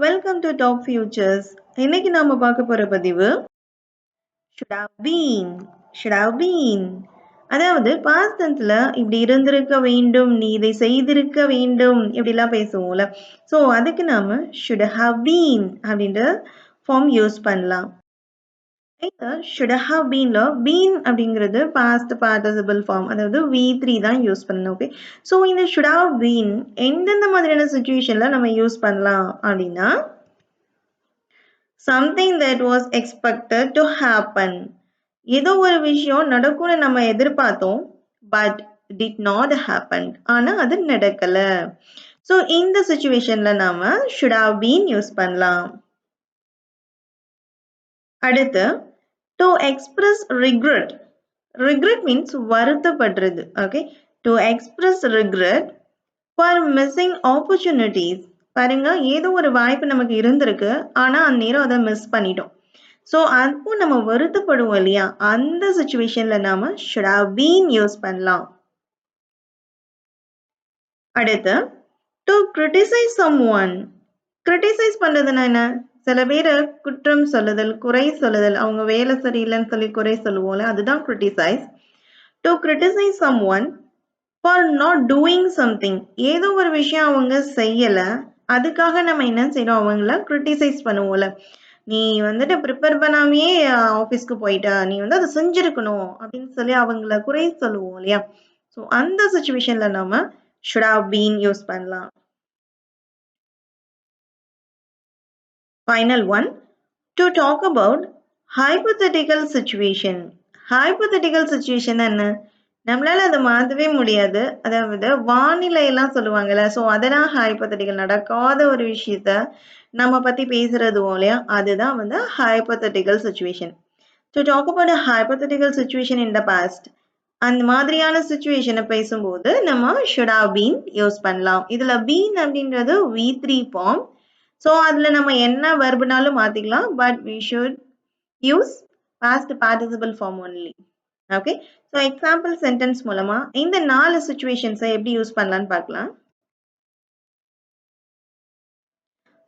Welcome to top features. இன்னைக்கு நாம பார்க்க போற பதிவு should have been. should have been. அதாவது பாஸ்ட் டென்ஸ்ல இப்படி இருந்திருக்க வேண்டும், நீ இதை செய்திருக்க வேண்டும், இப்படிலாம் பேசுவோம்ல. ஸோ அதுக்கு நாம should have been அப்படின்ற ஃபார்ம் யூஸ் பண்ணலாம். should have beenல been அப்படிங்கிறது past participle form, அதாவது V3 தான் யூஸ் பண்ணணும். ஓகே, ஸோ இந்த should have been எந்தெந்த மாதிரியான சுச்சுவேஷன்ல நம்ம யூஸ் பண்ணலாம் அப்படின்னா, something that was expected to happen. ஏதோ ஒரு விஷயம் நடக்கும்னு நம்ம எதிர்பார்த்தோம், பட் did not happen. ஆனா அது நடக்கல. ஸோ இந்த சுச்சுவேஷன்ல நாம should have been யூஸ் பண்ணலாம். அடுத்து to express regret. regret means வருத்தப்படுறது. Okay, to express regret for missing opportunities. பாருங்க, ஏதோ ஒரு வாய்ப்பு நமக்கு இருந்திருக்கு, ஆனா அந்த நேரம் அதை மிஸ் பண்ணிட்டோம். ஸோ அப்போ நம்ம வருத்தப்படுவோம் இல்லையா, அந்த சுச்சுவேஷன்ல நாம should have been யூஸ் பண்ணலாம். அடுத்து to criticize someone. criticize பண்றதுன்னா என்ன? சில பேரை குற்றம் சொல்லுதல், குறை சொல்லுதல், அவங்க வேலை சரியில்லைன்னு சொல்லி குறை சொல்லுவோம்ல, அதுதான் criticize. to criticize someone for not doing something. ஏதோ ஒரு விஷயம் அவங்க செய்யல, அதுக்காக நம்ம என்ன செய்யறோம், அவங்கள கிரிட்டிசைஸ் பண்ணுவோம்ல. நீ வந்துட்டு ப்ரிப்பேர் பண்ணாமையே ஆஃபீஸ்க்கு போயிட்ட, நீ வந்து அதை செஞ்சிருக்கணும் அப்படின்னு சொல்லி அவங்கள குறை சொல்லுவோம் இல்லையா. ஸோ அந்த சுச்சுவேஷன்ல நம்ம should have been யூஸ் பண்ணலாம். Final one, to talk about hypothetical situation. hypothetical situation என்ன? நம்மளால அதை மாற்றவே முடியாது. அதாவது வானிலை எல்லாம் சொல்லுவாங்கல்ல, ஸோ அதெல்லாம் ஹைப்போதெட்டிக்கல், நடக்காத ஒரு விஷயத்த நம்ம பத்தி பேசுறது இல்லையா, அதுதான் வந்து hypothetical situation. To talk about a hypothetical situation in the past. அந்த மாதிரியான சுச்சுவேஷனை பேசும்போது நம்ம should have been யூஸ் பண்ணலாம். இதுல been அப்படின்றது V3 ஃபார்ம். ஸோ அதுல நம்ம என்ன வெர்புனாலும் மாத்திக்கலாம், but we should use past participle form only. Okay, so example sentence மூலமா இந்த 4 சுச்சுவேஷன்ஸை எப்படி யூஸ் பண்ணலான்னு பார்க்கலாம்.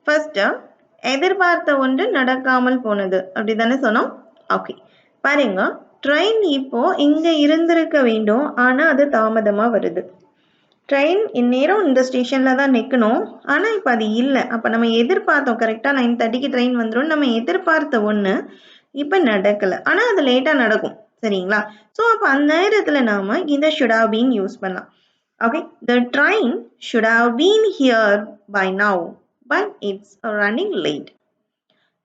ஃபர்ஸ்ட், எதிர்பார்த்த ஒன்று நடக்காமல் போனது, அப்படிதானே சொன்னோம். ஓகே, பாருங்க, ட்ரெயின் இப்போ இங்க இருந்திருக்க வேண்டும், ஆனா அது தாமதமா வருது. ட்ரெயின் இந்நேரம் இந்த ஸ்டேஷன்ல தான் நிற்கணும், ஆனா இப்போ அது இல்லை. அப்போ நம்ம எதிர்பார்த்தோம் கரெக்டாக 9:30க்கு ட்ரெயின் வந்துடும், நம்ம எதிர்பார்த்த ஒன்று இப்போ நடக்கலை, ஆனால் அது லேட்டாக நடக்கும். சரிங்களா? ஸோ அப்போ அந்த நேரத்தில் நாம இந்த should have been யூஸ் பண்ணலாம். Okay, the train should have been here by now, but it's running late.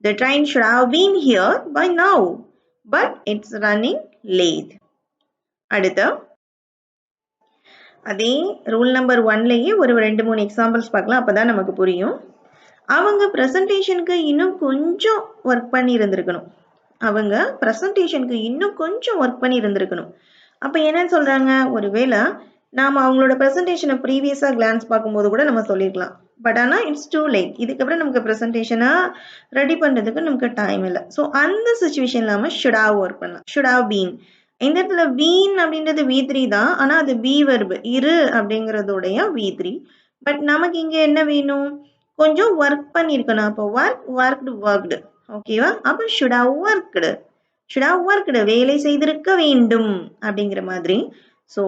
The train should have been here by now, but it's running late. அடுத்து அதே ரூல் நம்பர் 1லயே ஒரு 2-3 examples பார்க்கலாம், அப்பதான் நமக்கு புரியும். அவங்க ப்ரெசன்டேஷனுக்கு இன்னும் கொஞ்சம் ஒர்க் பண்ணி இருந்திருக்கணும். அப்போ என்னன்னு சொல்றாங்க, ஒருவேளை நாம அவங்களோட ப்ரெசன்டேஷனை ப்ரீவியஸா கிளான்ஸ் பார்க்கும்போது கூட நம்ம சொல்லிருக்கலாம். பட் ஆனால் இட்ஸ் டூ லேட். இதுக்கப்புறம் நமக்கு ப்ரெசன்டேஷனை ரெடி பண்ணுறதுக்கு நமக்கு டைம் இல்லை. ஸோ அந்த சுச்சுவேஷன் நாம should have ஒர்க் பண்ணலாம். should have been. இந்த இடத்துல been அப்படின்றது V3 தான், ஆனால் அது பி வெர்பு, இரு அப்படிங்கிறதுடைய V3. பட் நமக்கு இங்கே என்ன வேணும், கொஞ்சம் ஒர்க் பண்ணியிருக்கணும். அப்போ ஒர்க்டு. ஓகேவா? அப்போ should have worked, வேலை செய்திருக்க வேண்டும் அப்படிங்கிற மாதிரி. So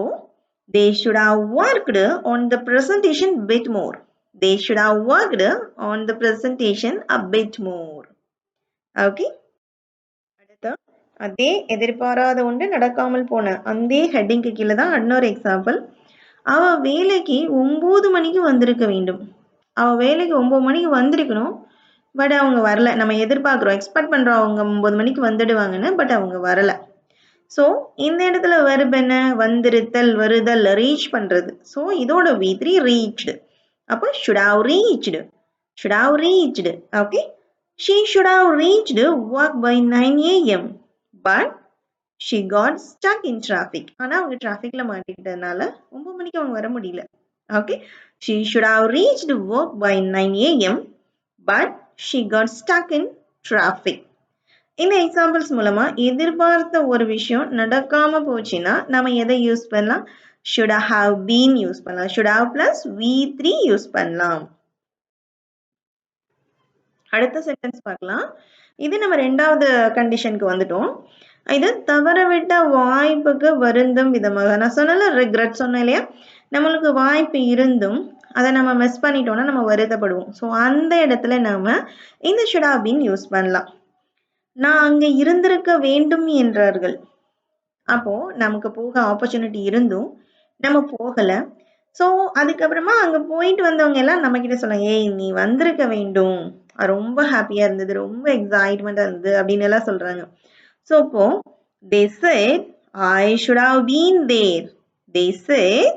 they should have worked on the presentation bit more. They should have worked on the presentation a bit more. Okay? அடுத்து அதே எதிர்பாராத ஒன்று நடக்காமல் போன அந்த ஹெட்டிங்க்கு கீழே தான் இன்னொரு எக்ஸாம்பிள். அவ வேலைக்கு 9 மணிக்கு வந்திருக்க வேண்டும். அவ வேலைக்கு 9 மணிக்கு வந்திருக்கணும், பட் அவங்க வரல. நம்ம எதிர்பார்க்குறோம், எக்ஸ்பெக்ட் பண்ணுறோம் அவங்க 9 மணிக்கு வந்துடுவாங்கன்னு, பட் அவங்க வரல. ஸோ இந்த இடத்துல வெர்ப் என்ன, வந்திருத்தல், வருதல், ரீச் பண்ணுறது. ஸோ இதோட V3 ரீச்டு. அப்போ should have reached. Okay, she should have reached work by 9 AM, but she got stuck in traffic. ஆனால் அவங்க டிராஃபிக்ல மாட்டிக்கிட்டதுனால 9 மணிக்கு அவங்க வர முடியல. Okay, she should have reached work by 9 AM, but she got stuck in traffic. இந்த examples மூலமா எதிர்பார்த்த ஒரு விஷயம் நடக்காம போச்சுன்னா நம்ம எதை யூஸ் பண்ணலாம், should have been யூஸ் பண்ணலாம். should have plus V3 use பண்ணலாம். அடுத்த சென்டென்ஸ் பார்க்கலாம். இது நம்ம 2வது கண்டிஷனுக்கு வந்துட்டோம். இது தவறவிட்ட வாய்ப்புக்கு வருந்தும் விதமாக. நான் சொன்னல ரிக்ரெட் சொன்னேன் இல்லையா? நம்மளுக்கு வாய்ப்பு இருந்தும் அதை நம்ம மிஸ் பண்ணிட்டோம்னா நம்ம வருத்தப்படுவோம். ஸோ அந்த இடத்துல நாம இந்த should have been யூஸ் பண்ணலாம். நான் அங்க இருந்திருக்க வேண்டும் என்றார்கள். அப்போ நமக்கு போக ஆப்பர்ச்சுனிட்டி இருந்தும் நம்ம போகல. ஸோ அதுக்கப்புறமா அங்க போயிட்டு வந்தவங்க எல்லாம் நம்ம கிட்ட சொன்னாங்க, ஏய் நீ வந்திருக்க வேண்டும், ரொம்ப ஹாப்பியா இருந்தது, ரொம்ப எக்ஸைட்மெண்டா இருந்தது அப்படின்னு எல்லாம் சொல்றாங்க. ஸோ இப்போ they said I should have been there. They said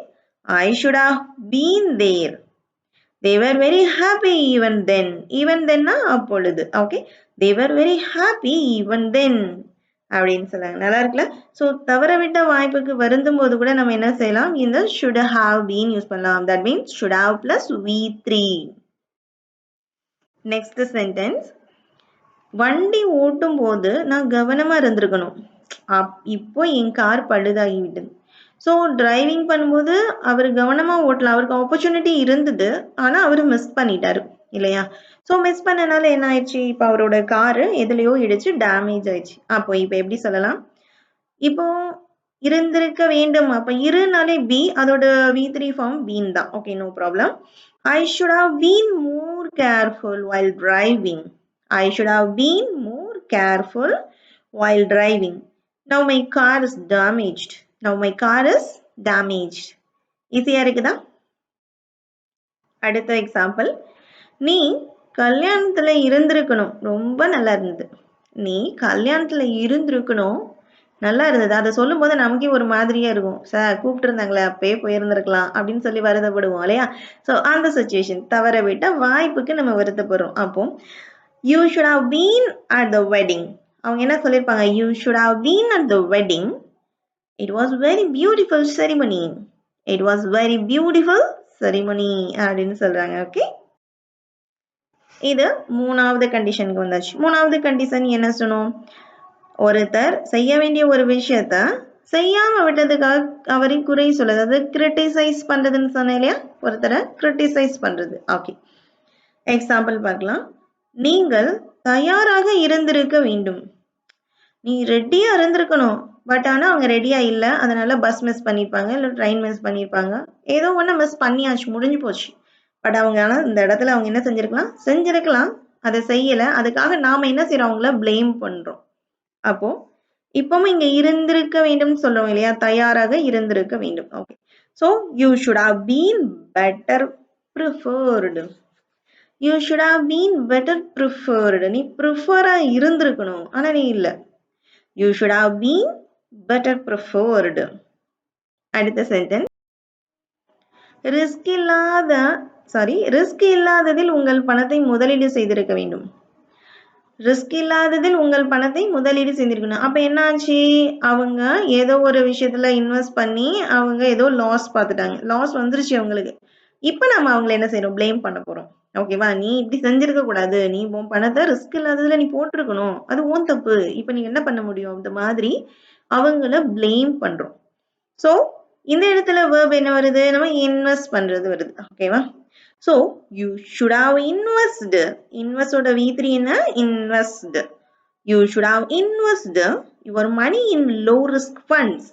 I should have been there. They were very happy even then. Even then அப்பொழுது. Okay. They were very happy even then. அப்படின்னு சொல்றாங்க. நல்லா இருக்குல்ல? ஸோ தவறவிட்ட வாய்ப்புக்கு வருந்தும் போது கூட நம்ம என்ன செய்யலாம்? இந்த should have been யூஸ் பண்ணலாம். That means should have plus V3. Next sentence. வண்டி ஓட்டும் போது நான் கவனமா இருந்திருக்கணும். இப்போ என் கார் பழுதாகிவிட்டது. ஸோ டிரைவிங் பண்ணும்போது அவர் கவனமா ஓட்டலாம். அவருக்கு ஆப்பர்ச்சுனிட்டி இருந்தது. ஆனா அவரு மிஸ் பண்ணிட்டாரு இல்லையா? ஸோ மிஸ் பண்ணனால என்ன ஆயிடுச்சு? இப்போ அவரோட காரு எதுலயோ இடிச்சு டேமேஜ் ஆயிடுச்சு. அப்போ இப்போ எப்படி சொல்லலாம்? இப்போ இருந்திருக்க வேண்டும். அப்ப இருனாலே பி, அதோட V3 ஃபார்ம் பீன் தான். Okay, no problem. I should have been more careful while driving. I should have been more careful while driving. Now my car is damaged. Now my car is damaged. ஈஸியா இருக்குதா? அடுத்த example. நீ கல்யாணத்துல இருந்திருக்கணும். ரொம்ப நல்லா இருந்தது. நீ கல்யாணத்துல இருந்திருக்கணும். நல்லா இருந்தது. அதை சொல்லும் போது நமக்கே ஒரு மாதிரியா இருக்கும். சார் கூப்பிட்டு இருந்தாங்களே அப்பயே போயிருந்திருக்கலாம் அப்படின்னு சொல்லி வருத்தப்படுவோம் இல்லையா? ஸோ அந்த சுச்சுவேஷன் தவற விட்ட வாய்ப்புக்கு நம்ம வருத்தப்படுறோம். அப்போ you should have been at the wedding. அவங்க என்ன சொல்லியிருப்பாங்க? You should have been at the wedding. It was very beautiful ceremony. It was very beautiful ceremony அப்படின்னு சொல்றாங்க. ஓகே, இது 3வது கண்டிஷனுக்கு வந்தாச்சு. 3வது கண்டிஷன் என்ன சொன்னோம்? ஒருத்தர் செய்ய வேண்டிய ஒரு விஷயத்த செய்யாம விட்டதுக்காக அவரை குறை சொல்லுது. அதாவது கிரிட்டிசைஸ் பண்றதுன்னு சொன்னேன் இல்லையா? ஒருத்தரை கிரிட்டிசைஸ் பண்றது. ஓகே, எக்ஸாம்பிள் பார்க்கலாம். நீங்கள் தயாராக இருந்திருக்க வேண்டும். நீ ரெடியா இருந்திருக்கணும். பட் ஆனா அவங்க ரெடியா இல்ல. அதனால பஸ் மிஸ் பண்ணிருப்பாங்க, இல்ல ட்ரெயின் மிஸ் பண்ணிருப்பாங்க. ஏதோ ஒண்ணு மிஸ் பண்ணியாச்சு, முடிஞ்சு போச்சு. பட் அவங்க ஆனா இந்த இடத்துல அவங்க என்ன செஞ்சிருக்கலாம். அதை செய்யல. அதுக்காக நாம என்ன செய்யறோம்? அவங்கள பிளேம் பண்றோம். அப்போ இப்பவும் இங்க இருந்திருக்க வேண்டும் சொல்றோம் இல்லையா? தயாராக இருந்திருக்க வேண்டும். Okay, so you should have been better preferred. You should have been better preferred. நீ ப்ரிஃபரா இருந்திருக்கணும். ஆனா நீ இல்ல. You should have been better preferred. அடுத்த சென்டென்ஸ். ரிஸ்க் இல்லாததில் உங்கள் பணத்தை முதலீடு செய்திருக்க வேண்டும். ரிஸ்க் இல்லாததில் உங்கள் பணத்தை முதலீடு செய்திருக்கணும். அப்ப என்னாச்சு? அவங்க ஏதோ ஒரு விஷயத்துல இன்வெஸ்ட் பண்ணி அவங்க ஏதோ லாஸ் பார்த்துட்டாங்க. லாஸ் வந்துருச்சு அவங்களுக்கு. இப்ப நம்ம அவங்களை என்ன செய்யறோம்? பிளேம் பண்ண போறோம். ஓகேவா? நீ இப்படி செஞ்சிருக்க கூடாது. நீ உன் பணத்தை ரிஸ்க் இல்லாததுல நீ போட்டிருக்கணும். அது உன் தப்பு. இப்ப நீ என்ன பண்ண முடியும்? இந்த மாதிரி அவங்கள பிளேம் பண்றோம். சோ இந்த இடத்துல verb என்ன வருது? நம்ம இன்வெஸ்ட் பண்றது வருது. ஓகேவா? So, you should have invested. Invest ஓட V3 என்ன? Invest. You should have invested your money in low risk funds.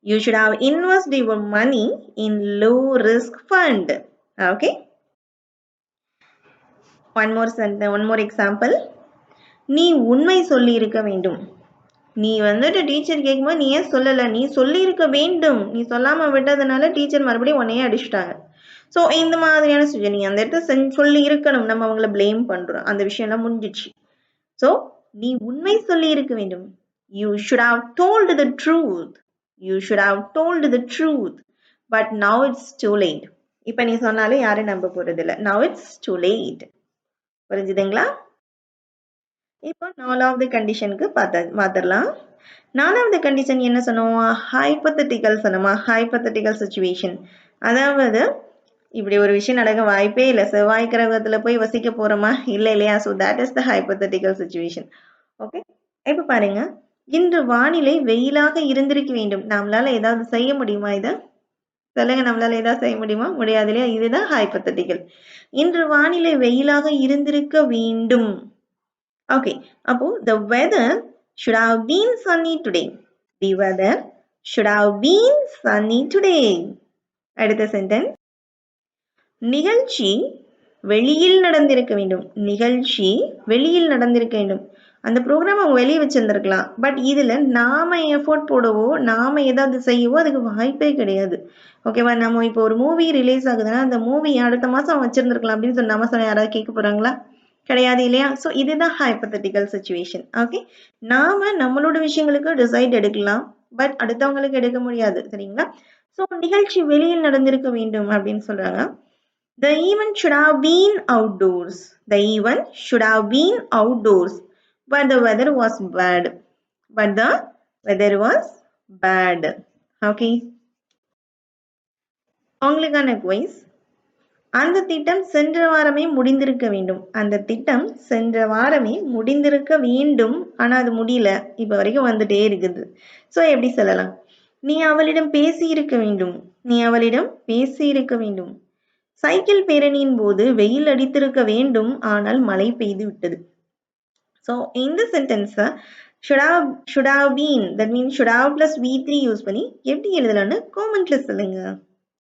You should have invested your money in low risk fund. Okay. One more example. நீ உண்மை சொல்லி இருக்க வேண்டும். நீ வந்துட்டு teacher கேட்கும்போது நீ ஏன் சொல்லல? நீ சொல்லி இருக்க வேண்டும். நீ சொல்லாம விட்டதுனால டீச்சர் மறுபடியும் உன்னையே அடிச்சுட்டாங்க. ஸோ இந்த மாதிரியான சுச்சுவேஷன். நீ அந்த இடத்துல சொல்லி இருக்கணும். நம்ம அவங்கள பிளேம் பண்றோம். அந்த விஷயம் எல்லாம் முடிஞ்சிச்சு. ஸோ நீ உண்மை சொல்லி இருக்க வேண்டும். You should have told the truth. You should have told the truth. But now it's too late. இப்ப நீ சொன்னாலும் யாரும் நம்ப போறது இல்லை. Now it's too late. புரிஞ்சுதுங்களா? இப்போ 4வது கண்டிஷனுக்கு பார்த்துடலாம். 4வது கண்டிஷன் என்ன சொன்னோம்? ஹைபோதெட்டிக்கல் சொன்னோமா? Hypothetical situation. அதாவது இப்படி ஒரு விஷயம் நடக்க வாய்ப்பே இல்லை. செவ்வாய் கிரகத்துல போய் வசிக்க போறோமா? இல்லை இல்லையா? So that is the hypothetical situation. Okay, இப்போ பாருங்க. இன்று வானிலை வெயிலாக இருந்திருக்க வேண்டும். நம்மளால ஏதாவது செய்ய முடியுமா இதை? சொல்லுங்க, நம்மளால ஏதாவது செய்ய முடியுமா? முடியாது இல்லையா? இதுதான் ஹைபோதெட்டிக்கல். இன்று வானிலை வெயிலாக இருந்திருக்க வேண்டும். ஓகே. அப்போ the weather should have been sunny today. The weather should have been sunny today. அடுத்த சென்டென்ஸ். நிகழ்ச்சி வெளியில் நடந்திருக்க வேண்டும். நிகழ்ச்சி வெளியில் நடந்திருக்க வேண்டும். அந்த ப்ரோக்ராம் அவங்க வெளியே வச்சிருந்திருக்கலாம். பட் இதுல நாம எஃபோர்ட் போடவோ நாம ஏதாவது செய்யவோ அதுக்கு வாய்ப்பே கிடையாது. ஓகேவா? நம்ம இப்போ ஒரு மூவி ரிலீஸ் ஆகுதுன்னா அந்த மூவி அடுத்த மாசம் வச்சிருந்திருக்கலாம் அப்படின்னு சொல்லி நம்ம சொன்ன யாராவது கேட்க போறாங்களா? கிடையாது இல்லையா? ஸோ இதுதான் ஹைபோதெட்டிக்கல் சிச்சுவேஷன். ஓகே, நாம நம்மளோட விஷயங்களுக்கு டிசைட் எடுக்கலாம், பட் அடுத்தவங்களுக்கு எடுக்க முடியாது. சரிங்களா? ஸோ நிகழ்ச்சி வெளியில் நடந்திருக்க வேண்டும் அப்படின்னு சொல்றாங்க. The event should have been outdoors. The event should have been outdoors, but the weather was bad. But the weather was bad. Okay. உங்களுக்கான குவைஸ். அந்த திட்டம் சென்ற வாரமே முடிந்திருக்க வேண்டும். அந்த திட்டம் சென்ற வாரமே முடிந்திருக்க வேண்டும். ஆனா அது முடியல. இப்ப வரைக்கும் வந்துட்டே இருக்குது. சோ எப்படி சொல்லலாம்? நீ அவளிடம் பேசி இருக்க வேண்டும். நீ அவளிடம் பேசி இருக்க வேண்டும். சைக்கிள் பேரணியின் போது வெயில் அடித்திருக்க வேண்டும். ஆனால் மழை பெய்து விட்டது. So இந்த sentence should have been, that means should have plus V3 use பண்ணி எப்படி எழுதலாம்னு காமெண்ட்ல சொல்லுங்க.